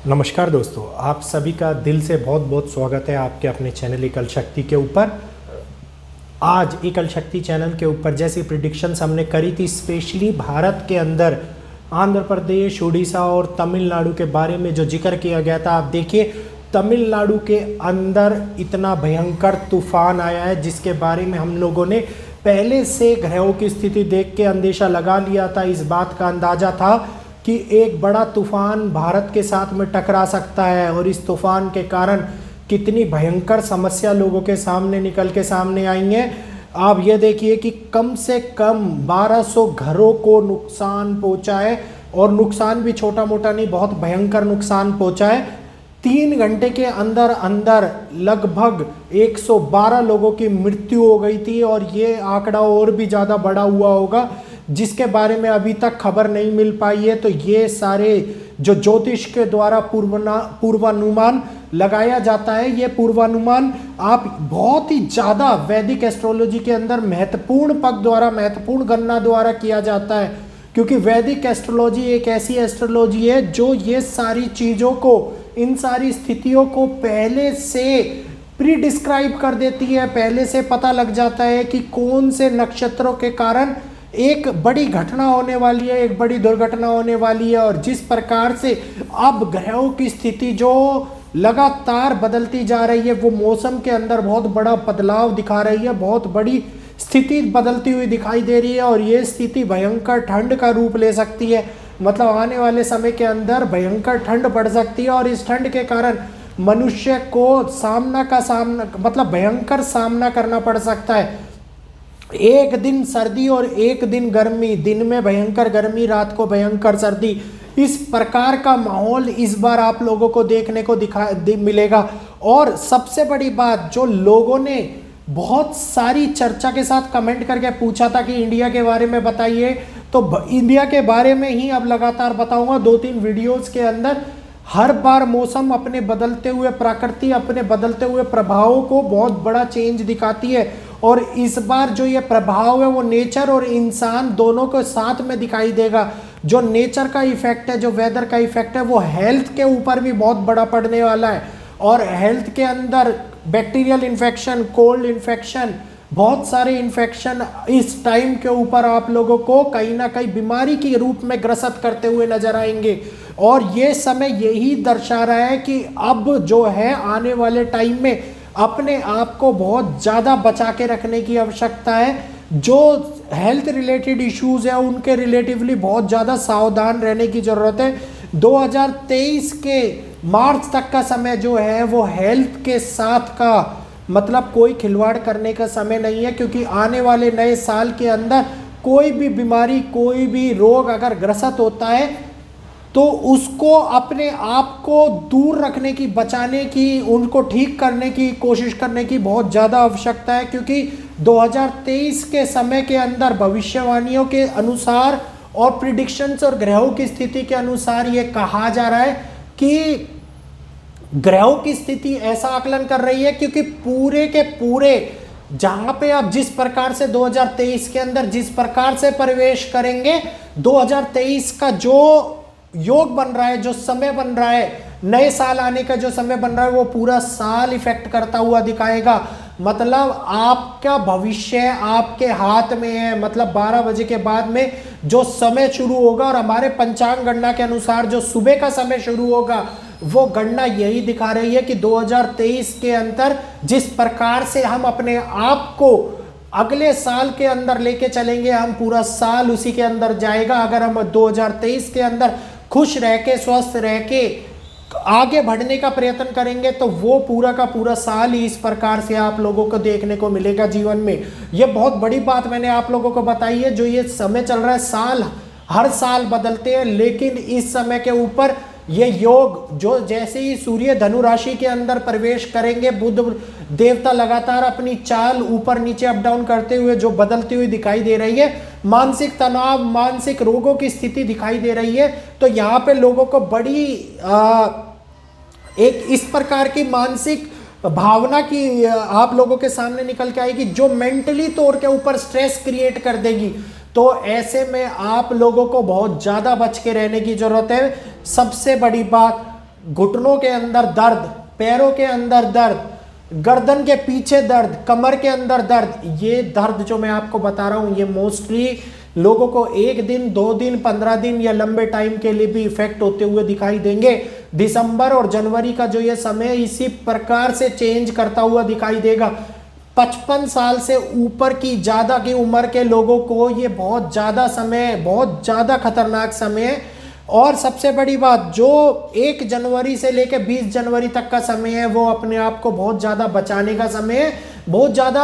नमस्कार दोस्तों, आप सभी का दिल से बहुत बहुत स्वागत है आपके अपने चैनल एकल शक्ति के ऊपर। आज एकल शक्ति चैनल के ऊपर जैसी प्रिडिक्शंस हमने करी थी, स्पेशली भारत के अंदर आंध्र प्रदेश, उड़ीसा और तमिलनाडु के बारे में जो जिक्र किया गया था। आप देखिए, तमिलनाडु के अंदर इतना भयंकर तूफान आया है जिसके बारे में हम लोगों ने पहले से ग्रहों की स्थिति देख के अंदेशा लगा लिया था। इस बात का अंदाजा था कि एक बड़ा तूफान भारत के साथ में टकरा सकता है और इस तूफान के कारण कितनी भयंकर समस्या लोगों के सामने निकल के सामने आई है। आप ये देखिए कि कम से कम 1200 घरों को नुकसान पहुंचा है, और नुकसान भी छोटा मोटा नहीं, बहुत भयंकर नुकसान पहुंचा है। 3 घंटे के अंदर अंदर लगभग 112 लोगों की मृत्यु हो गई थी, और ये आंकड़ा और भी ज़्यादा बड़ा हुआ होगा जिसके बारे में अभी तक खबर नहीं मिल पाई है। तो ये सारे जो ज्योतिष के द्वारा पूर्वानुमान लगाया जाता है, ये पूर्वानुमान आप बहुत ही ज़्यादा वैदिक एस्ट्रोलॉजी के अंदर महत्वपूर्ण पग द्वारा, महत्वपूर्ण गणना द्वारा किया जाता है, क्योंकि वैदिक एस्ट्रोलॉजी एक ऐसी एस्ट्रोलॉजी है जो ये सारी चीज़ों को, इन सारी स्थितियों को पहले से प्री डिस्क्राइब कर देती है। पहले से पता लग जाता है कि कौन से नक्षत्रों के कारण एक बड़ी घटना होने वाली है, एक बड़ी दुर्घटना होने वाली है। और जिस प्रकार से अब ग्रहों की स्थिति जो लगातार बदलती जा रही है, वो मौसम के अंदर बहुत बड़ा बदलाव दिखा रही है, बहुत बड़ी स्थिति बदलती हुई दिखाई दे रही है। और ये स्थिति भयंकर ठंड का रूप ले सकती है, मतलब आने वाले समय के अंदर भयंकर ठंड बढ़ सकती है। और इस ठंड के कारण मनुष्य को मतलब भयंकर सामना करना पड़ सकता है। एक दिन सर्दी और एक दिन गर्मी, दिन में भयंकर गर्मी, रात को भयंकर सर्दी, इस प्रकार का माहौल इस बार आप लोगों को देखने को मिलेगा। और सबसे बड़ी बात, जो लोगों ने बहुत सारी चर्चा के साथ कमेंट करके पूछा था कि इंडिया के बारे में बताइए, तो इंडिया के बारे में ही अब लगातार बताऊंगा 2-3 वीडियोस के अंदर। हर बार मौसम अपने बदलते हुए, प्रकृति अपने बदलते हुए प्रभावों को बहुत बड़ा चेंज दिखाती है। और इस बार जो ये प्रभाव है वो नेचर और इंसान दोनों को साथ में दिखाई देगा। जो नेचर का इफेक्ट है, जो वेदर का इफेक्ट है, वो हेल्थ के ऊपर भी बहुत बड़ा पड़ने वाला है। और हेल्थ के अंदर बैक्टीरियल इन्फेक्शन, कोल्ड इन्फेक्शन, बहुत सारे इन्फेक्शन इस टाइम के ऊपर आप लोगों को कहीं ना कहीं बीमारी के रूप में ग्रसित करते हुए नजर आएंगे। और ये समय यही दर्शा रहा है कि अब जो है आने वाले टाइम में अपने आप को बहुत ज़्यादा बचा के रखने की आवश्यकता है। जो हेल्थ रिलेटेड इश्यूज है उनके रिलेटिवली बहुत ज़्यादा सावधान रहने की ज़रूरत है। 2023 के मार्च तक का समय जो है वो हेल्थ के साथ का, मतलब कोई खिलवाड़ करने का समय नहीं है, क्योंकि आने वाले नए साल के अंदर कोई भी बीमारी, कोई भी रोग अगर ग्रसित होता है तो उसको अपने आप को दूर रखने की, बचाने की, उनको ठीक करने की कोशिश करने की बहुत ज़्यादा आवश्यकता है। क्योंकि 2023 के समय के अंदर भविष्यवाणियों के अनुसार और प्रिडिक्शंस और ग्रहों की स्थिति के अनुसार ये कहा जा रहा है कि ग्रहों की स्थिति ऐसा आकलन कर रही है, क्योंकि पूरे के पूरे जहां पे आप जिस प्रकार से 2023 के अंदर जिस प्रकार से प्रवेश करेंगे, 2023 का जो योग बन रहा है, जो समय बन रहा है, नए साल आने का जो समय बन रहा है, वो पूरा साल इफेक्ट करता हुआ दिखाएगा। मतलब आपका भविष्य आपके हाथ में है। मतलब 12 बजे के बाद में जो समय शुरू होगा, और हमारे पंचांग गणना के अनुसार जो सुबह का समय शुरू होगा, वो गणना यही दिखा रही है कि 2023 के अंदर जिस प्रकार से हम अपने आप को अगले साल के अंदर लेके चलेंगे, हम पूरा साल उसी के अंदर जाएगा। अगर हम 2023 के अंदर खुश रह के, स्वस्थ रह के आगे बढ़ने का प्रयत्न करेंगे, तो वो पूरा का पूरा साल ही इस प्रकार से आप लोगों को देखने को मिलेगा जीवन में। ये बहुत बड़ी बात मैंने आप लोगों को बताई है। जो ये समय चल रहा है, साल हर साल बदलते हैं, लेकिन इस समय के ऊपर ये योग, जो जैसे ही सूर्य धनु राशि के अंदर प्रवेश करेंगे, बुध देवता लगातार अपनी चाल ऊपर नीचे अप डाउन करते हुए जो बदलती हुई दिखाई दे रही है, मानसिक तनाव, मानसिक रोगों की स्थिति दिखाई दे रही है। तो यहाँ पे लोगों को बड़ी एक इस प्रकार की मानसिक भावना की आप लोगों के सामने निकल के आएगी, जो मेंटली तौर के ऊपर स्ट्रेस क्रिएट कर देगी। तो ऐसे में आप लोगों को बहुत ज़्यादा बच के रहने की ज़रूरत है। सबसे बड़ी बात, घुटनों के अंदर दर्द, पैरों के अंदर दर्द, गर्दन के पीछे दर्द, कमर के अंदर दर्द, ये दर्द जो मैं आपको बता रहा हूं ये मोस्टली लोगों को 1 दिन 2 दिन 15 दिन या लंबे टाइम के लिए भी इफेक्ट होते हुए दिखाई देंगे। दिसंबर और जनवरी का जो ये समय इसी प्रकार से चेंज करता हुआ दिखाई देगा। 55 साल से ऊपर की ज्यादा की उम्र के लोगों को ये बहुत ज्यादा समय, बहुत ज्यादा खतरनाक समय है। और सबसे बड़ी बात, जो 1 जनवरी से लेकर 20 जनवरी तक का समय है वो अपने आप को बहुत ज़्यादा बचाने का समय है। बहुत ज़्यादा,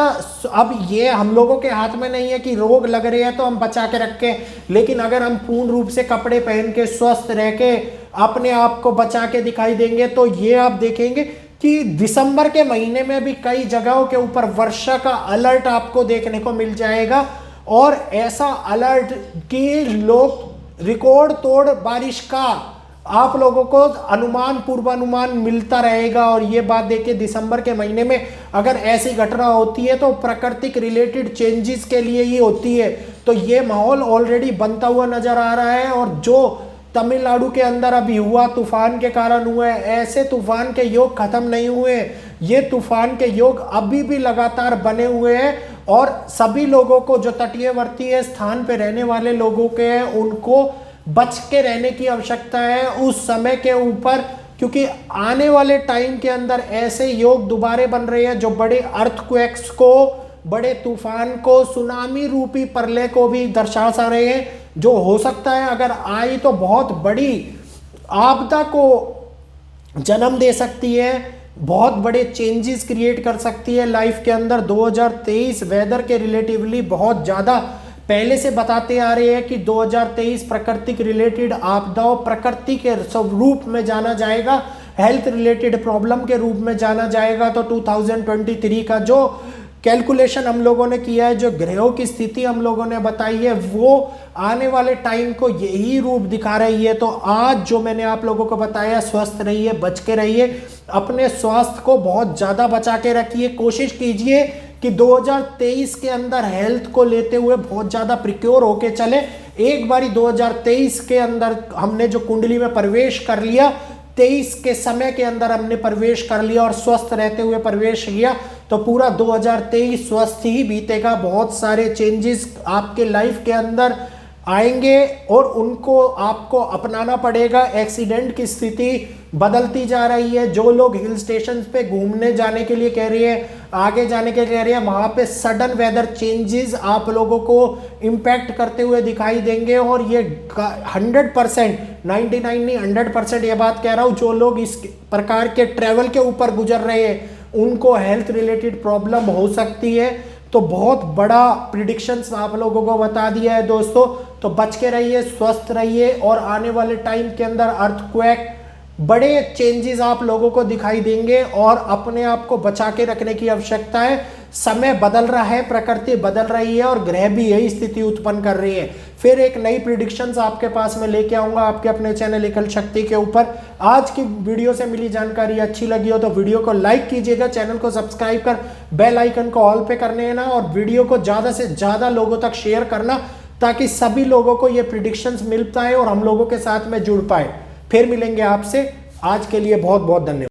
अब ये हम लोगों के हाथ में नहीं है कि रोग लग रहे हैं तो हम बचा के रखें, लेकिन अगर हम पूर्ण रूप से कपड़े पहन के स्वस्थ रह के अपने आप को बचा के दिखाई देंगे तो ये आप देखेंगे कि दिसंबर के महीने में भी कई जगहों के ऊपर वर्षा का अलर्ट आपको देखने को मिल जाएगा। और ऐसा अलर्ट कि लोग रिकॉर्ड तोड़ बारिश का आप लोगों को अनुमान, पूर्वानुमान मिलता रहेगा। और ये बात देखिए, दिसंबर के महीने में अगर ऐसी घटना होती है तो प्राकृतिक रिलेटेड चेंजेस के लिए ही होती है। तो ये माहौल ऑलरेडी बनता हुआ नजर आ रहा है। और जो तमिलनाडु के अंदर अभी हुआ, तूफान के कारण हुए, ऐसे तूफान के योग खत्म नहीं हुए, ये तूफान के योग अभी भी लगातार बने हुए हैं। और सभी लोगों को, जो तटीयवर्ती स्थान पे रहने वाले लोगों के हैं, उनको बच के रहने की आवश्यकता है उस समय के ऊपर, क्योंकि आने वाले टाइम के अंदर ऐसे योग दोबारा बन रहे हैं जो बड़े अर्थक्वेक्स को, बड़े तूफान को, सुनामी रूपी प्रलय को भी दर्शा सा रहे हैं, जो हो सकता है अगर आई तो बहुत बड़ी आपदा को जन्म दे सकती है, बहुत बड़े चेंजेस क्रिएट कर सकती है लाइफ के अंदर। 2023 वेदर के रिलेटिवली बहुत ज़्यादा पहले से बताते आ रहे हैं कि 2023 प्राकृतिक रिलेटेड आपदाओं, प्रकृति के स्वरूप में जाना जाएगा, हेल्थ रिलेटेड प्रॉब्लम के रूप में जाना जाएगा। तो 2023 का जो कैलकुलेशन हम लोगों ने किया है, जो ग्रहों की स्थिति हम लोगों ने बताई है, वो आने वाले टाइम को यही रूप दिखा रही है। तो आज जो मैंने आप लोगों को बताया, स्वस्थ रहिए, बच के रहिए, अपने स्वास्थ्य को बहुत ज़्यादा बचा के रखिए। कोशिश कीजिए कि 2023 के अंदर हेल्थ को लेते हुए बहुत ज़्यादा प्रिक्योर होके चले। एक बारी 2023 के अंदर हमने जो कुंडली में प्रवेश कर लिया, 23 के समय के अंदर हमने प्रवेश कर लिया और स्वस्थ रहते हुए प्रवेश किया, तो पूरा 2023 स्वस्थ ही बीतेगा। बहुत सारे चेंजेस आपके लाइफ के अंदर आएंगे और उनको आपको अपनाना पड़ेगा। एक्सीडेंट की स्थिति बदलती जा रही है। जो लोग हिल स्टेशन पे घूमने जाने के लिए कह रही है, आगे जाने के लिए कह रही है, वहां पे सडन वेदर चेंजेस आप लोगों को इम्पैक्ट करते हुए दिखाई देंगे। और ये 100%, 99 नहीं 100% ये बात कह रहा हूँ, जो लोग इस प्रकार के ट्रैवल के ऊपर गुजर रहे हैं उनको हेल्थ रिलेटेड प्रॉब्लम हो सकती है। तो बहुत बड़ा प्रिडिक्शंस आप लोगों को बता दिया है दोस्तों। तो बच के रहिए, स्वस्थ रहिए, और आने वाले टाइम के अंदर अर्थक्वेक, बड़े चेंजेस आप लोगों को दिखाई देंगे और अपने आप को बचा के रखने की आवश्यकता है। समय बदल रहा है, प्रकृति बदल रही है और ग्रह भी यही स्थिति उत्पन्न कर रही है। फिर एक नई प्रिडिक्शंस आपके पास में लेके आऊंगा आपके अपने चैनल एकल शक्ति के ऊपर। आज की वीडियो से मिली जानकारी अच्छी लगी हो तो वीडियो को लाइक कीजिएगा, चैनल को सब्सक्राइब कर बेल आइकन को ऑल पे करने है ना, और वीडियो को ज़्यादा से ज़्यादा लोगों तक शेयर करना, ताकि सभी लोगों को ये प्रिडिक्शंस मिल पाए और हम लोगों के साथ में जुड़ पाए। फिर मिलेंगे आपसे, आज के लिए बहुत बहुत धन्यवाद।